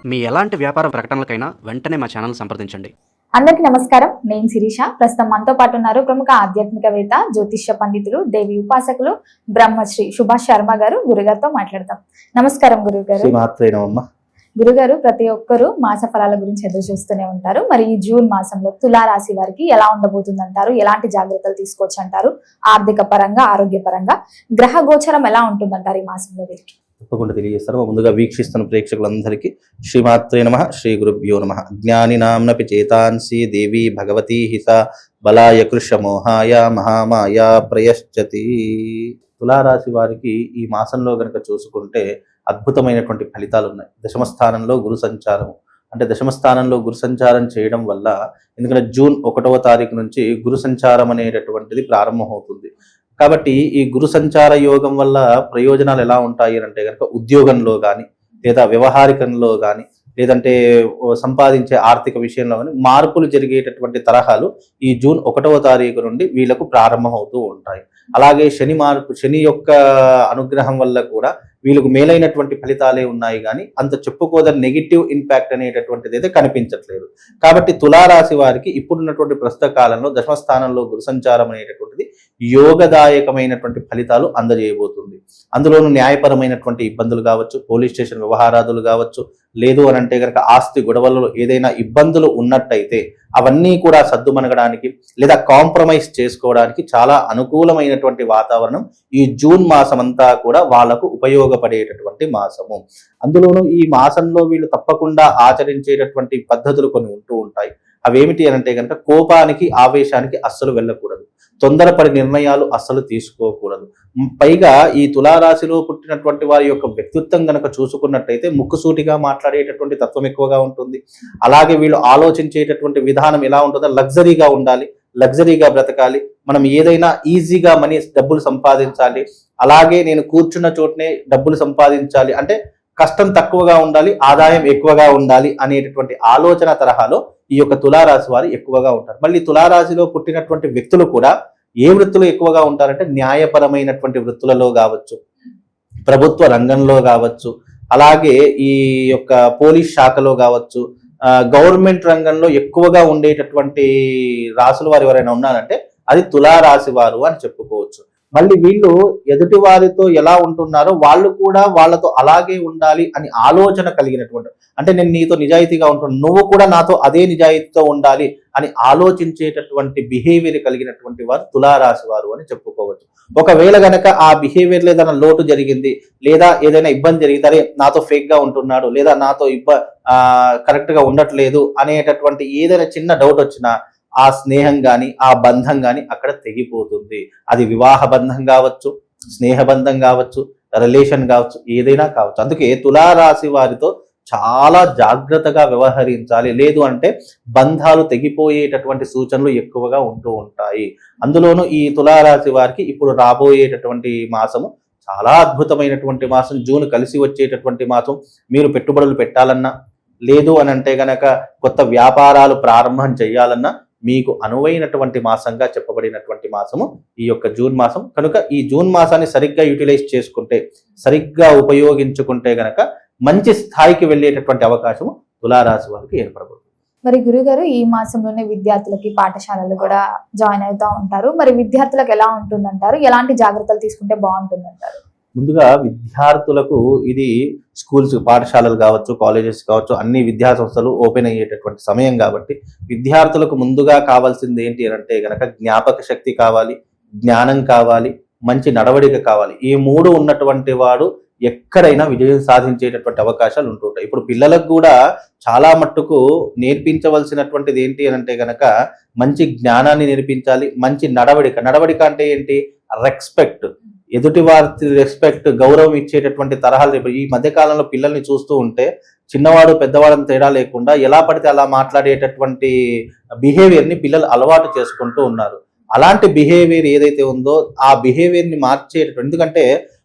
మీ ఎలాంటి వ్యాపార ప్రకటనలకైనా వెంటనే మా ఛానల్ సంప్రదించండి. అందరికీ నమస్కారం. నేను శిరీష. ప్రస్తుతం మనతో పాటు ఉన్నారు ప్రముఖ ఆధ్యాత్మికవేత్త, జ్యోతిష్య పండితులు, దేవి ఉపాసకులు బ్రహ్మశ్రీ సుభాష్ శర్మ గారు. గురుగారితో మాట్లాడతాం. నమస్కారం గురుగారు. గురుగారు, ప్రతి ఒక్కరూ మాస ఫలాల గురించి ఎదురు చూస్తూనే ఉంటారు. మరి ఈ జూన్ మాసంలో తులారాశి వారికి ఎలా ఉండబోతుంది అంటారు? ఎలాంటి జాగ్రత్తలు తీసుకోవచ్చు అంటారు? ఆర్థిక పరంగా, ఆరోగ్య పరంగా గ్రహ గోచరం ఎలా ఉంటుందంటారు ఈ మాసంలో వీరికి? తప్పకుండా తెలియజేస్తాను. ముందుగా వీక్షిస్తున్న ప్రేక్షకులందరికీ శ్రీమాత్రే నమః, శ్రీ గురుభ్యో నమః. జ్ఞానినాంనపి చేతాంసి దేవి భగవతి హిస బలాయ కృషమోహాయ మహామాయ ప్రయశ్చతి. తులారాశి వారికి ఈ మాసంలో గనక చూసుకుంటే అద్భుతమైనటువంటి ఫలితాలు ఉన్నాయి. దశమ స్థానంలో గురు సంచారం, అంటే దశమ స్థానంలో గురు సంచారం చేయడం వల్ల, ఎందుకంటే జూన్ 1వ తారీఖు నుంచి గురు సంచారం అనేటటువంటిది ప్రారంభమవుతుంది. కాబట్టి ఈ గురు సంచార యోగం వల్ల ప్రయోజనాలు ఎలా ఉంటాయి అంటే కనుక ఉద్యోగంలో కానీ, లేదా వ్యవహారికంలో కానీ, లేదంటే సంపాదించే ఆర్థిక విషయంలో కానీ మార్పులు జరిగేటటువంటి తరహాలు ఈ జూన్ 1వ తారీఖు నుండి వీళ్ళకు ప్రారంభమవుతూ ఉంటాయి. అలాగే శని యొక్క అనుగ్రహం వల్ల కూడా వీళ్ళకు మేలైనటువంటి ఫలితాలే ఉన్నాయి, కానీ అంత చెప్పుకోదని నెగిటివ్ ఇంపాక్ట్ అనేటటువంటిది అయితే కనిపించట్లేదు. కాబట్టి తులారాశి వారికి ఇప్పుడున్నటువంటి ప్రస్తుత కాలంలో దశమ స్థానంలో గురు సంచారం అనేటటువంటిది యోగదాయకమైనటువంటి ఫలితాలు అందజేయబోతుంది. అందులోనూ న్యాయపరమైనటువంటి ఇబ్బందులు కావచ్చు, పోలీస్ స్టేషన్ వ్యవహారాదులు కావచ్చు, లేదు అని అంటే కనుక ఆస్తి గొడవలలో ఏదైనా ఇబ్బందులు ఉన్నట్టయితే అవన్నీ కూడా సద్దుమనగడానికి లేదా కాంప్రమైజ్ చేసుకోవడానికి చాలా అనుకూలమైనటువంటి వాతావరణం ఈ జూన్ మాసం అంతా కూడా వాళ్లకు ఉపయోగపడేటటువంటి మాసము. అందులోనూ ఈ మాసంలో వీళ్ళు తప్పకుండా ఆచరించేటటువంటి పద్ధతులు కొన్ని ఉంటూ ఉంటాయి. అవేమిటి అనంటే కనుక కోపానికి, ఆవేశానికి అస్సలు వెళ్ళకూడదు. తొందరపడి నిర్ణయాలు అస్సలు తీసుకోకూడదు. పైగా ఈ తులారాశిలో పుట్టినటువంటి వారి యొక్క వ్యక్తిత్వం గనక చూసుకున్నట్టయితే ముక్కుసూటిగా మాట్లాడేటటువంటి తత్వం ఎక్కువగా ఉంటుంది. అలాగే వీళ్ళు ఆలోచించేటటువంటి విధానం ఎలా ఉంటుందో లగ్జరీగా ఉండాలి, లగ్జరీగా బ్రతకాలి, మనం ఏదైనా ఈజీగా డబ్బులు సంపాదించాలి, అలాగే నేను కూర్చున్న చోటనే డబ్బులు సంపాదించాలి, అంటే కష్టం తక్కువగా ఉండాలి, ఆదాయం ఎక్కువగా ఉండాలి అనేటటువంటి ఆలోచన తరహాలో ఈ యొక్క తులారాశి వారు ఎక్కువగా ఉంటారు. మళ్ళీ తులారాశిలో పుట్టినటువంటి వ్యక్తులు కూడా ఏ వృత్తులు ఎక్కువగా ఉంటారంటే న్యాయపరమైనటువంటి వృత్తులలో కావచ్చు, ప్రభుత్వ రంగంలో కావచ్చు, అలాగే ఈ యొక్క పోలీస్ శాఖలో కావచ్చు, గవర్నమెంట్ రంగంలో ఎక్కువగా ఉండేటటువంటి రాశుల వారు ఎవరైనా ఉన్నారంటే అది తులారాశి వారు అని చెప్పుకోవచ్చు. మళ్ళీ వీళ్ళు ఎదుటి వారితో ఎలా ఉంటున్నారో వాళ్ళు కూడా వాళ్ళతో అలాగే ఉండాలి అని ఆలోచన కలిగినటువంటి, అంటే నేను నీతో నిజాయితీగా ఉంటున్నాను, నువ్వు కూడా నాతో అదే నిజాయితీతో ఉండాలి అని ఆలోచించేటటువంటి బిహేవియర్ కలిగినటువంటి వారు తులారాశి వారు అని చెప్పుకోవచ్చు. ఒకవేళ గనక ఆ బిహేవియర్లో ఏదైనా లోటు జరిగింది, లేదా ఏదైనా ఇబ్బంది జరిగింది, అరే నాతో ఫేక్ గా ఉంటున్నాడు, లేదా నాతో కరెక్ట్ గా ఉండట్లేదు అనేటటువంటి ఏదైనా చిన్న డౌట్ వచ్చినా ఆ స్నేహం కానీ, ఆ బంధం కానీ అక్కడ తెగిపోతుంది. అది వివాహ బంధం కావచ్చు, స్నేహ బంధం కావచ్చు, రిలేషన్ కావచ్చు, ఏదైనా కావచ్చు. అందుకే తులారాశి వారితో చాలా జాగ్రత్తగా వ్యవహరించాలి, లేదు అంటే బంధాలు తెగిపోయేటటువంటి సూచనలు ఎక్కువగా ఉంటూ ఉంటాయి. అందులోనూ ఈ తులారాశి వారికి ఇప్పుడు రాబోయేటటువంటి మాసము చాలా అద్భుతమైనటువంటి మాసం. జూన్ కలిసి వచ్చేటటువంటి మాసం. మీరు పెట్టుబడులు పెట్టాలన్నా, లేదు అని అంటే గనక కొత్త వ్యాపారాలు ప్రారంభం చేయాలన్నా మీకు అనువైనటువంటి మాసంగా చెప్పబడినటువంటి మాసము ఈ యొక్క జూన్ మాసం. కనుక ఈ జూన్ మాసాన్ని సరిగ్గా యూటిలైజ్ చేసుకుంటే, సరిగ్గా ఉపయోగించుకుంటే గనక మంచి స్థాయికి వెళ్ళేటటువంటి అవకాశము తులారాశి వారికి ఏర్పడబోతుంది. మరి గురుగారు, ఈ మాసంలోనే విద్యార్థులకి పాఠశాలలు కూడా జాయిన్ అవుతూ ఉంటారు. మరి విద్యార్థులకు ఎలా ఉంటుందంటారు? ఎలాంటి జాగ్రత్తలు తీసుకుంటే బాగుంటుందంటారు? ముందుగా విద్యార్థులకు ఇది స్కూల్స్, పాఠశాలలు కావచ్చు, కాలేజెస్ కావచ్చు, అన్ని విద్యా సంస్థలు ఓపెన్ అయ్యేటటువంటి సమయం కాబట్టి విద్యార్థులకు ముందుగా కావాల్సింది ఏంటి అంటే గనక జ్ఞాపక శక్తి కావాలి, జ్ఞానం కావాలి, మంచి నడవడిక కావాలి. ఈ మూడు ఉన్నటువంటి వాడు ఎక్కడైనా విజయం సాధించేటటువంటి అవకాశాలు ఉంటుంటాయి. ఇప్పుడు పిల్లలకు కూడా చాలా మట్టుకు నేర్పించవలసినటువంటిది ఏంటి అని అంటే గనక మంచి జ్ఞానాన్ని నేర్పించాలి, మంచి నడవడిక. నడవడిక అంటే ఏంటి? రెస్పెక్ట్, ఎదుటి వారి రెస్పెక్ట్, గౌరవం ఇచ్చేటటువంటి తరహాలు. ఈ మధ్య కాలంలో పిల్లల్ని చూస్తూ ఉంటే చిన్నవాడు పెద్దవాడని తేడా లేకుండా ఎలా పడితే అలా మాట్లాడేటటువంటి బిహేవియర్ని పిల్లలు అలవాటు చేసుకుంటూ ఉన్నారు. అలాంటి బిహేవియర్ ఏదైతే ఉందో ఆ బిహేవియర్ని మార్చేటటువంటి, ఎందుకంటే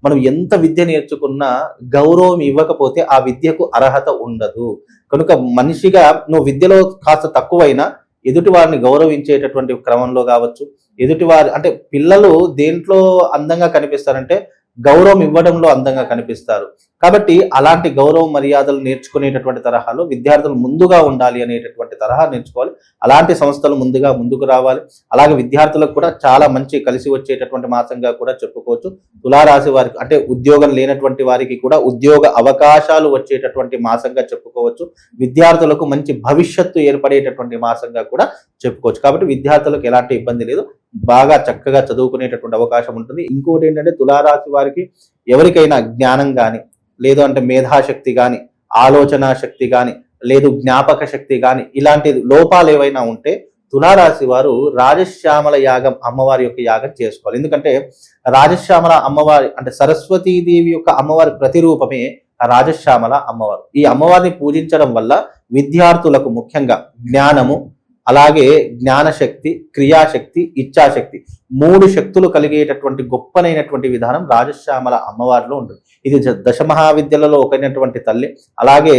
మనం ఎంత విద్య నేర్చుకున్నా గౌరవం ఇవ్వకపోతే ఆ విద్యకు అర్హత ఉండదు. కనుక మనిషిగా నువ్వు విద్యలో కాస్త తక్కువైనా ఎదుటి వారిని గౌరవించేటటువంటి క్రమంలో కావచ్చు, ఎదుటివారి అంటే పిల్లలు దేంట్లో అందంగా కనిపిస్తారంటే గౌరవం ఇవ్వడంలో అందంగా కనిపిస్తారు. కాబట్టి అలాంటి గౌరవ మర్యాదలు నేర్చుకునేటటువంటి తరహాలో విద్యార్థులు ముందుగా ఉండాలి అనేటటువంటి తరహా నేర్చుకోవాలి. అలాంటి సంస్థలు ముందుకు రావాలి. అలాగే విద్యార్థులకు కూడా చాలా మంచి కలిసి వచ్చేటటువంటి మాసంగా కూడా చెప్పుకోవచ్చు. తులారాశి వారికి అంటే ఉద్యోగం లేనటువంటి వారికి కూడా ఉద్యోగ అవకాశాలు వచ్చేటటువంటి మాసంగా చెప్పుకోవచ్చు. విద్యార్థులకు మంచి భవిష్యత్తు ఏర్పడేటటువంటి మాసంగా కూడా చెప్పుకోవచ్చు. కాబట్టి విద్యార్థులకు ఎలాంటి ఇబ్బంది లేదు, బాగా చక్కగా చదువుకునేటటువంటి అవకాశం ఉంటుంది. ఇంకోటి ఏంటంటే తులారాశి వారికి ఎవరికైనా జ్ఞానం కానీ, లేదు అంటే మేధాశక్తి కానీ, ఆలోచన శక్తి కానీ, లేదు జ్ఞాపక శక్తి కానీ, ఇలాంటి లోపాలు ఏవైనా ఉంటే తులారాశి వారు రాజశ్యామల యాగం అమ్మవారి యొక్క యాగం చేసుకోవాలి. ఎందుకంటే రాజశ్యామల అమ్మవారి అంటే సరస్వతీదేవి యొక్క అమ్మవారి ప్రతిరూపమే రాజశ్యామల అమ్మవారు. ఈ అమ్మవారిని పూజించడం వల్ల విద్యార్థులకు ముఖ్యంగా జ్ఞానము, అలాగే జ్ఞానశక్తి, క్రియాశక్తి, ఇచ్ఛాశక్తి 3 శక్తులు కలిగేటటువంటి గొప్పనైనటువంటి విధానం రాజశ్యామల అమ్మవారిలో ఉంటుంది. ఇది దశమహావిద్యలలో ఒకైనటువంటి తల్లి, అలాగే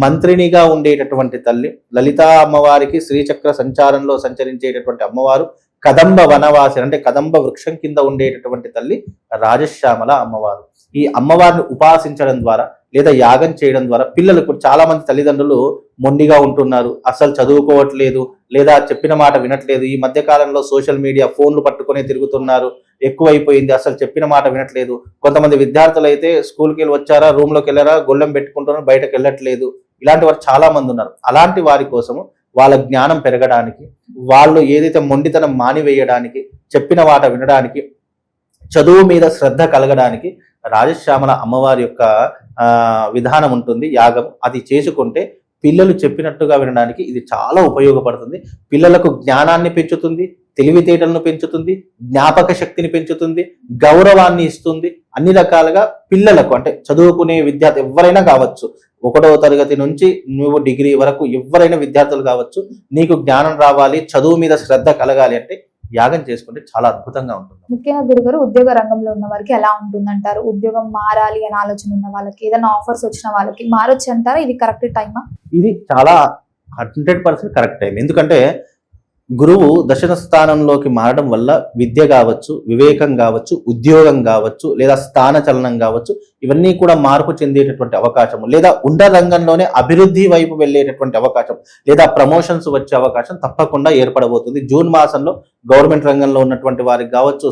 మంత్రినిగా ఉండేటటువంటి తల్లి, లలితా అమ్మవారికి శ్రీచక్ర సంచారంలో సంచరించేటటువంటి అమ్మవారు, కదంబ వనవాసి అంటే కదంబ వృక్షం కింద ఉండేటటువంటి తల్లి రాజశ్యామల అమ్మవారు. ఈ అమ్మవారిని ఉపాసించడం ద్వారా లేదా యాగం చేయడం ద్వారా పిల్లలకు చాలా మంది తల్లిదండ్రులు మొండిగా ఉంటున్నారు, అసలు చదువుకోవట్లేదు, లేదా చెప్పిన మాట వినట్లేదు. ఈ మధ్య కాలంలో సోషల్ మీడియా ఫోన్లు పట్టుకునే తిరుగుతున్నారు, ఎక్కువైపోయింది, అసలు చెప్పిన మాట వినట్లేదు. కొంతమంది విద్యార్థులు అయితే స్కూల్కి వెళ్ళి వచ్చారా, రూమ్లోకి వెళ్ళారా, గొళ్ళెం పెట్టుకుంటున్నారు, బయటకు వెళ్ళట్లేదు. ఇలాంటి వారు చాలా మంది ఉన్నారు. అలాంటి వారి కోసము వాళ్ళ జ్ఞానం పెరగడానికి, వాళ్ళు ఏదైతే మొండితనం మానివేయడానికి, చెప్పిన మాట వినడానికి, చదువు మీద శ్రద్ధ కలగడానికి రాజశ్యామల అమ్మవారి యొక్క విధానం ఉంటుంది, యాగం. అది చేసుకుంటే పిల్లలు చెప్పినట్టుగా వినడానికి ఇది చాలా ఉపయోగపడుతుంది. పిల్లలకు జ్ఞానాన్ని పెంచుతుంది, తెలివితేటలను పెంచుతుంది, జ్ఞాపక శక్తిని పెంచుతుంది, గౌరవాన్ని ఇస్తుంది. అన్ని రకాలుగా పిల్లలకు అంటే చదువుకునే విద్యార్థి ఎవరైనా కావచ్చు, 1వ తరగతి నుంచి నువ్వు డిగ్రీ వరకు ఎవరైనా విద్యార్థులు కావచ్చు, నీకు జ్ఞానం రావాలి, చదువు మీద శ్రద్ధ కలగాలి అంటే యాగం చేసుకుంటే చాలా అద్భుతంగా ఉంటుంది. ముఖ్యంగా గురుగారు ఉద్యోగ రంగంలో ఉన్న వారికి ఎలా ఉంటుందంటారు? ఉద్యోగం మారాలి అని ఆలోచన ఉన్న వాళ్ళకి, ఏదైనా ఆఫర్స్ వచ్చిన వాళ్ళకి మారొచ్చు అంటారా? ఇది కరెక్ట్ టైమా? ఇది చాలా 100% కరెక్ట్ టైం. ఎందుకంటే గురువు దశమ స్థానంలోకి మారడం వల్ల విద్య కావచ్చు, వివేకం కావచ్చు, ఉద్యోగం కావచ్చు, లేదా స్థాన చలనం కావచ్చు, ఇవన్నీ కూడా మార్పు చెందేటటువంటి అవకాశము, లేదా ఉన్న రంగంలోనే అభివృద్ధి వైపు వెళ్ళేటటువంటి అవకాశం, లేదా ప్రమోషన్స్ వచ్చే అవకాశం తప్పకుండా ఏర్పడబోతుంది. జూన్ మాసంలో గవర్నమెంట్ రంగంలో ఉన్నటువంటి వారికి కావచ్చు,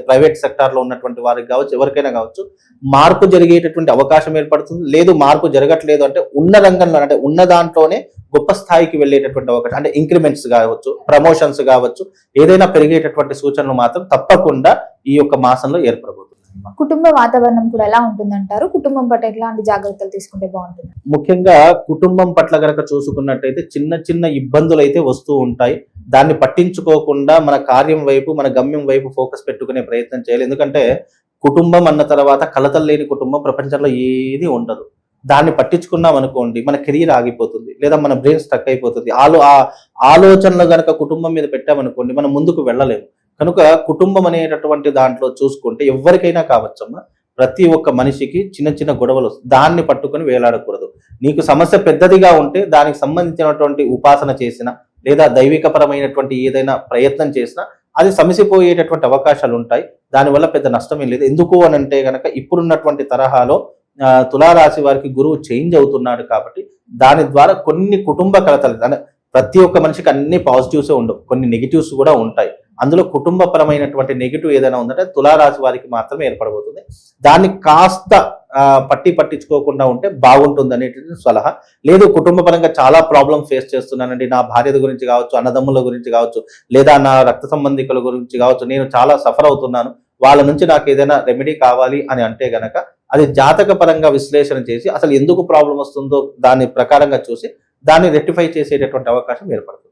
ప్రైవేట్ సెక్టార్లో ఉన్నటువంటి వారికి కావచ్చు, ఎవరికైనా కావచ్చు మార్పు జరిగేటటువంటి అవకాశం ఏర్పడుతుంది. లేదు మార్పు జరగట్లేదు అంటే ఉన్న రంగంలో అంటే ఉన్న దాంట్లోనే గొప్ప స్థాయికి వెళ్ళేటటువంటి అవకాశం అంటే ఇంక్రిమెంట్స్ కావచ్చు, ప్రమోషన్స్ కావచ్చు, ఏదైనా పెరిగేటటువంటి సూచనలు మాత్రం తప్పకుండా ఈ యొక్క మాసంలో ఏర్పడబోతుంది. కుటుంబ వాతావరణం కూడా ఎలా ఉంటుందంటారు? కుటుంబం పట్ల ఎలాంటి జాగ్రత్తలు తీసుకుంటే బాగుంటుంది? ముఖ్యంగా కుటుంబం పట్ల గనక చూసుకున్నట్టయితే చిన్న చిన్న ఇబ్బందులు అయితే వస్తూ ఉంటాయి. దాన్ని పట్టించుకోకుండా మన కార్యం వైపు, మన గమ్యం వైపు ఫోకస్ పెట్టుకునే ప్రయత్నం చేయాలి. ఎందుకంటే కుటుంబం అన్న తర్వాత కలతలు లేని కుటుంబం ప్రపంచంలో ఏది ఉండదు. దాన్ని పట్టించుకున్నాం అనుకోండి మన కెరీర్ ఆగిపోతుంది, లేదా మన బ్రెయిన్ స్టక్ అయిపోతుంది. ఆలోచనలు గనక కుటుంబం మీద పెట్టామనుకోండి మనం ముందుకు వెళ్ళలేము. కనుక కుటుంబం అనేటటువంటి దాంట్లో చూసుకుంటే ఎవరికైనా కావచ్చమ్మా, ప్రతి ఒక్క మనిషికి చిన్న చిన్న గొడవలు వస్తాయి. దాన్ని పట్టుకొని వేలాడకూడదు. నీకు సమస్య పెద్దదిగా ఉంటే దానికి సంబంధించినటువంటి ఉపాసన చేసిన, లేదా దైవికపరమైనటువంటి ఏదైనా ప్రయత్నం చేసినా అది సమసిపోయేటటువంటి అవకాశాలు ఉంటాయి. దానివల్ల పెద్ద నష్టం ఏం లేదు. ఎందుకు అని అంటే గనక ఇప్పుడున్నటువంటి తరహాలో తులారాశి వారికి గురువు చేంజ్ అవుతున్నాడు కాబట్టి దాని ద్వారా కొన్ని కుటుంబ కలతలు అంటే ప్రతి ఒక్క మనిషికి అన్ని పాజిటివ్సే ఉండవు, కొన్ని నెగిటివ్స్ కూడా ఉంటాయి. అందులో కుటుంబపరమైనటువంటి నెగిటివ్ ఏదైనా ఉందంటే తులారాశి వారికి మాత్రమే ఏర్పడబోతుంది. దాన్ని కాస్త పట్టించుకోకుండా ఉంటే బాగుంటుంది అనేటువంటి సలహా. లేదు కుటుంబపరంగా చాలా ప్రాబ్లమ్ ఫేస్ చేస్తున్నానండి, నా భార్య గురించి కావచ్చు, అన్నదమ్ముల గురించి కావచ్చు, లేదా నా రక్త సంబంధికుల గురించి కావచ్చు, నేను చాలా సఫర్ అవుతున్నాను, వాళ్ళ నుంచి నాకు ఏదైనా రెమెడీ కావాలి అని అంటే గనక అది జాతక పరంగా విశ్లేషణ చేసి అసలు ఎందుకు ప్రాబ్లం వస్తుందో దాని ప్రకారంగా చూసి దాన్ని రెక్టిఫై చేసేటటువంటి అవకాశం ఏర్పడుతుంది.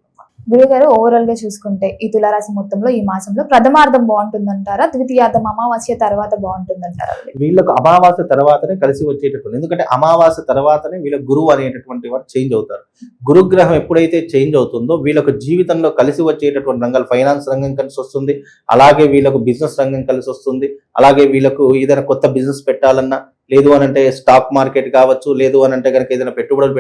గురుగారు ఓవరాల్ గా చూసుకుంటే ఈ తులారాశి మొత్తంలో ఈ మాసంలో ప్రథమార్థం బాగుంటుందంటారా, ద్వితీయార్థం అమావాస్య తర్వాత బాగుంటుందంటారా? వీళ్ళకు అమావాస్య తర్వాతనే కలిసి వచ్చేటటువంటి, ఎందుకంటే అమావాస్య తర్వాతనే వీళ్ళ గురువు అనేటటువంటి వారు చేంజ్ అవుతారు. గురుగ్రహం ఎప్పుడైతే చేంజ్ అవుతుందో వీళ్ళకు జీవితంలో కలిసి వచ్చేటటువంటి రంగాలు, ఫైనాన్స్ రంగం కలిసి వస్తుంది, అలాగే వీళ్ళకు బిజినెస్ రంగం కలిసి వస్తుంది, అలాగే వీళ్ళకు ఏదైనా కొత్త బిజినెస్ పెట్టాలన్నా, లేదు అని అంటే స్టాక్ మార్కెట్ కావచ్చు, లేదు అని అంటే కనుక ఏదైనా పెట్టుబడులు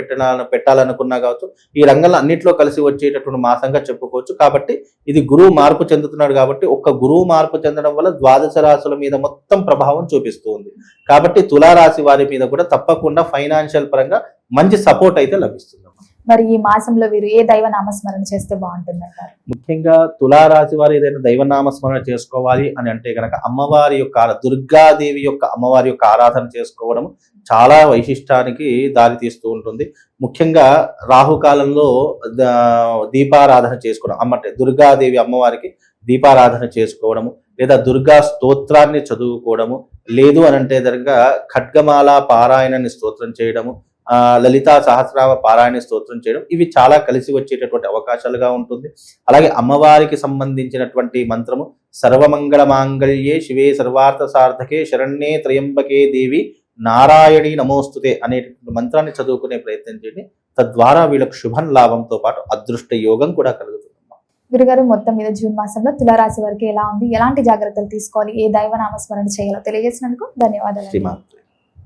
పెట్టాలనుకున్నా కావచ్చు, ఈ రంగంలో అన్నింటిలో కలిసి వచ్చేటటువంటి మాసంగా చెప్పుకోవచ్చు. కాబట్టి ఇది గురువు మార్పు చెందుతున్నాడు కాబట్టి ఒక్క గురువు మార్పు చెందడం వల్ల ద్వాదశ రాశుల మీద మొత్తం ప్రభావం చూపిస్తూ ఉంది. కాబట్టి తులారాశి వారి మీద కూడా తప్పకుండా ఫైనాన్షియల్ పరంగా మంచి సపోర్ట్ అయితే లభిస్తుంది. మరి ఈ మాసంలో వీరు ఏ దైవ నామస్మరణ చేస్తే బాగుంటుంది అంటారు? ముఖ్యంగా తులారాశి వారు ఏదైనా దైవనామస్మరణ చేసుకోవాలి అని అంటే కనుక అమ్మవారి యొక్క దుర్గాదేవి యొక్క అమ్మవారి యొక్క ఆరాధన చేసుకోవడం చాలా వైశిష్టానికి దారి తీస్తూ ఉంటుంది. ముఖ్యంగా రాహుకాలంలో దీపారాధన చేసుకోవడం, అంటే దుర్గాదేవి అమ్మవారికి దీపారాధన చేసుకోవడము, లేదా దుర్గా స్తోత్రాన్ని చదువుకోవడము, లేదు అని అంటే దగ్గర ఖడ్గమాల పారాయణాన్ని స్తోత్రం చేయడము, లలితా సహస్రనామ పారాయణ స్తోత్రం చేయడం, ఇవి చాలా కలిసి వచ్చేటటువంటి అవకాశాలుగా ఉంటుంది. అలాగే అమ్మవారికి సంబంధించినటువంటి మంత్రము సర్వమంగళ మాంగళ్యే శివే సర్వార్థ సార్థకే శరణ్యే త్రయంబకే దేవి నారాయణి నమోస్తుతే అనేటువంటి మంత్రాన్ని చదువుకునే ప్రయత్నం చేయండి. తద్వారా వీళ్ళకు శుభం లాభంతో పాటు అదృష్ట యోగం కూడా కలుగుతుంది. గురుగారు, మొత్తం మీద జూన్ మాసంలో తులారాశి వారికి ఎలా ఉంది, ఎలాంటి జాగ్రత్తలు తీసుకోవాలి, ఏ దైవ నామస్మరణ చేయాలో తెలియజేసినందుకు ధన్యవాదాలు. శ్రీమాత్రే.